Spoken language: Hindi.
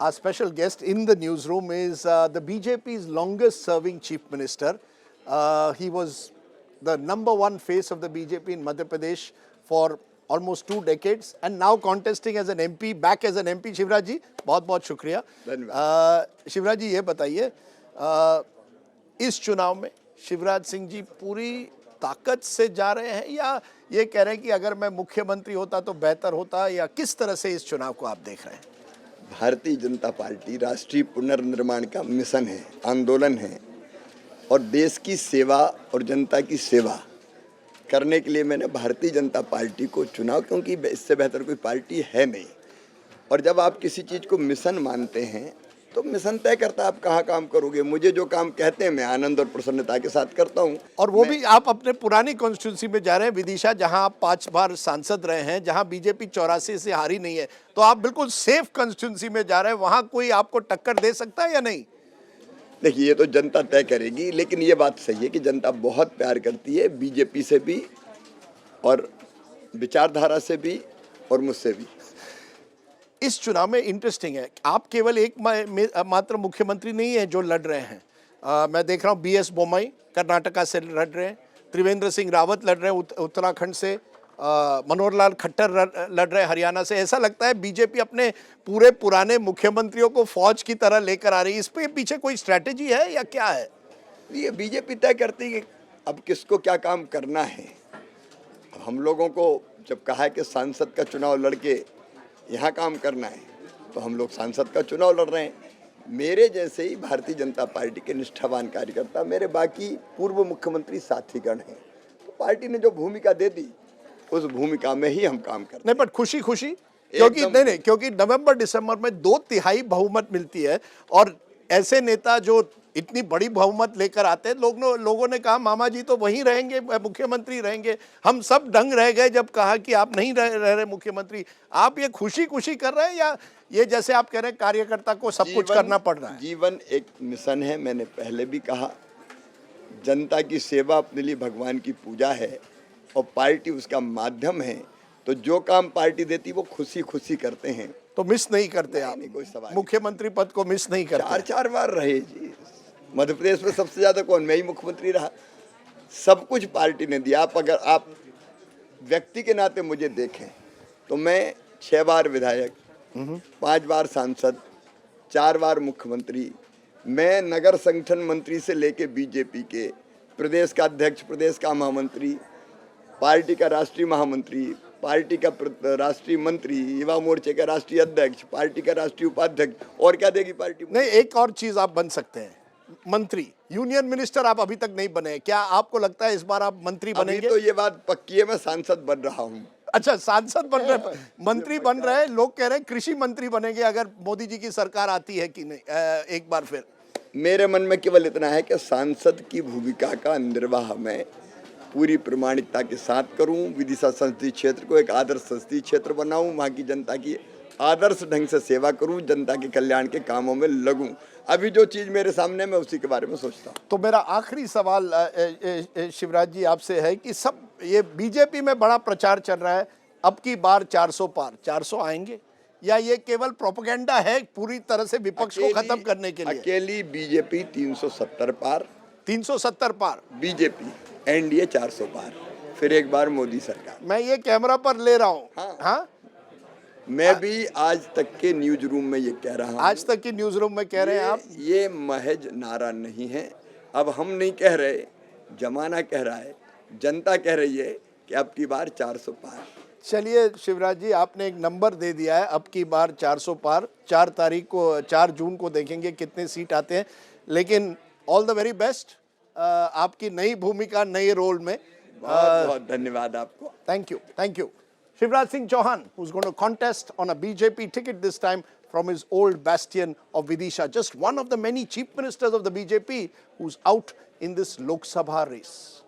Our special guest in the newsroom is the BJP's longest serving chief minister. He was the #1 face of the BJP in Madhya Pradesh for almost 2 decades and now contesting as an MP, back as an MP. Shivraj ji बहुत बहुत शुक्रिया. शिवराज जी ये बताइए, इस चुनाव में शिवराज सिंह जी पूरी ताकत से जा रहे हैं या ये कह रहे हैं कि अगर मैं मुख्यमंत्री होता तो बेहतर होता, या किस तरह से इस चुनाव को आप देख रहे हैं? भारतीय जनता पार्टी राष्ट्रीय पुनर्निर्माण का मिशन है, आंदोलन है और देश की सेवा और जनता की सेवा करने के लिए मैंने भारतीय जनता पार्टी को चुना, क्योंकि इससे बेहतर कोई पार्टी है नहीं. और जब आप किसी चीज़ को मिशन मानते हैं तो मिशन तय करता आप कहाँ काम करोगे. मुझे जो काम कहते हैं मैं आनंद और प्रसन्नता के साथ करता हूँ. और वो भी आप अपने पुरानी कॉन्स्टिट्यूंसी में जा रहे हैं, विदिशा, जहां आप 5 बार सांसद रहे हैं, जहां बीजेपी 84 से हारी नहीं है, तो आप बिल्कुल सेफ कॉन्स्टिट्यूंसी में जा रहे हैं. वहां कोई आपको टक्कर दे सकता है या नहीं? देखिए, ये तो जनता तय करेगी, लेकिन ये बात सही है कि जनता बहुत प्यार करती है बीजेपी से भी और विचारधारा से भी और मुझसे भी. इस चुनाव में इंटरेस्टिंग है, आप केवल एक मात्र मुख्यमंत्री नहीं है जो लड़ रहे हैं. मैं देख रहा हूँ BS बोम्मई कर्नाटका से लड़ रहे हैं, त्रिवेंद्र सिंह रावत लड़ रहे हैं उत्तराखंड से, मनोहर लाल खट्टर लड़ रहे हैं हरियाणा से. ऐसा लगता है बीजेपी अपने पूरे पुराने मुख्यमंत्रियों को फौज की तरह लेकर आ रही है. इस पे पीछे कोई स्ट्रैटेजी है या क्या है? ये बीजेपी तय करती है कि अब किसको क्या काम करना है. हम लोगों को जब कहा है कि सांसद का चुनाव लड़के यहाँ काम करना है तो हम लोग सांसद का चुनाव लड़ रहे हैं. मेरे जैसे ही भारतीय जनता पार्टी के निष्ठावान कार्यकर्ता मेरे बाकी पूर्व मुख्यमंत्री साथीगण हैं, तो पार्टी ने जो भूमिका दे दी उस भूमिका में ही हम काम करते हैं. नहीं, पर खुशी क्योंकि नहीं, क्योंकि नवंबर दिसंबर में 2/3 बहुमत मिलती है और ऐसे नेता जो इतनी बड़ी बहुमत लेकर आते हैं, लोगों ने कहा मामा जी तो वहीं रहेंगे, मुख्यमंत्री रहेंगे. हम सब दंग रह गए जब कहा कि आप नहीं रह रहे मुख्यमंत्री. आप ये खुशी कर रहे हैं या ये जैसे आप कह रहे हैं कार्यकर्ता को सब कुछ करना पड़ रहा है? जीवन एक मिशन है. मैंने पहले भी कहा, जनता की सेवा अपने लिए भगवान की पूजा है और पार्टी उसका माध्यम है. तो जो काम पार्टी देती वो खुशी करते हैं. तो मिस नहीं करते आप? नहीं, कोई सवाल. मुख्यमंत्री पद को मिस नहीं करते? 4 बार रहे जी. मध्य प्रदेश में सबसे ज्यादा कौन? मैं ही मुख्यमंत्री रहा. सब कुछ पार्टी ने दिया. अगर आप व्यक्ति के नाते मुझे देखें तो मैं 6 बार विधायक, 5 बार सांसद, 4 बार मुख्यमंत्री. मैं नगर संगठन मंत्री से लेके बीजेपी के प्रदेश का अध्यक्ष, प्रदेश का महामंत्री, पार्टी का राष्ट्रीय महामंत्री, पार्टी का राष्ट्रीय मंत्री, युवा मोर्चे का राष्ट्रीय अध्यक्ष, पार्टी का राष्ट्रीय उपाध्यक्ष. और क्या देगी पार्टी? नहीं, एक और चीज आप बन सकते हैं, मंत्री, यूनियन मिनिस्टर. आप अभी तक नहीं बने, क्या आपको लगता है इस बार आप मंत्री बनेंगे? अभी तो ये बात पक्की है, मैं सांसद बन रहा हूँ. अच्छा, सांसद बन रहे, मंत्री बन रहे. लोग कह रहे हैं कृषि मंत्री बनेंगे अगर मोदी जी की सरकार आती है कि नहीं एक बार फिर. मेरे मन में केवल इतना है कि सांसद की भूमिका का निर्वाह मैं पूरी प्रामाणिकता के साथ करूं. विदिशा संसदीय क्षेत्र को एक आदर्श संसदीय क्षेत्र बनाऊं, वहाँ की जनता की आदर्श ढंग से सेवा करूं, जनता के कल्याण के कामों में लगूं. अभी जो चीज़ मेरे सामने मैं उसी के बारे में सोचता हूं. तो मेरा आखिरी सवाल शिवराज जी आपसे है कि सब ये बीजेपी में बड़ा प्रचार चल रहा है, अब की बार 400 पार, 400 आएंगे, या ये केवल प्रोपेगेंडा है पूरी तरह से विपक्ष को खत्म करने के लिए? अकेली बीजेपी 370 पार, 370 पार बीजेपी, एनडीए 400 पार, फिर एक बार मोदी सरकार. मैं ये कैमरा पर ले रहा हूँ. हाँ, मैं भी आज तक के न्यूज रूम में ये कह रहा हूँ. आज तक की न्यूज रूम में कह रहे हैं आप? ये महज नारा नहीं है. अब हम नहीं कह रहे, जमाना कह रहा है, जनता कह रही है कि अब की बार 400 पार. चलिए शिवराज जी, आपने एक नंबर दे दिया है, अब की बार 400 पार. 4 जून को देखेंगे कितने सीट आते हैं. लेकिन ऑल द वेरी बेस्ट आपकी नई भूमिका, नए रोल में. बहुत धन्यवाद आपको. Thank you. Shivraj Singh Chauhan, who's going to contest on a BJP ticket this time from his old bastion of Vidisha. Just one of the many chief ministers of the BJP who's out in this Lok Sabha race.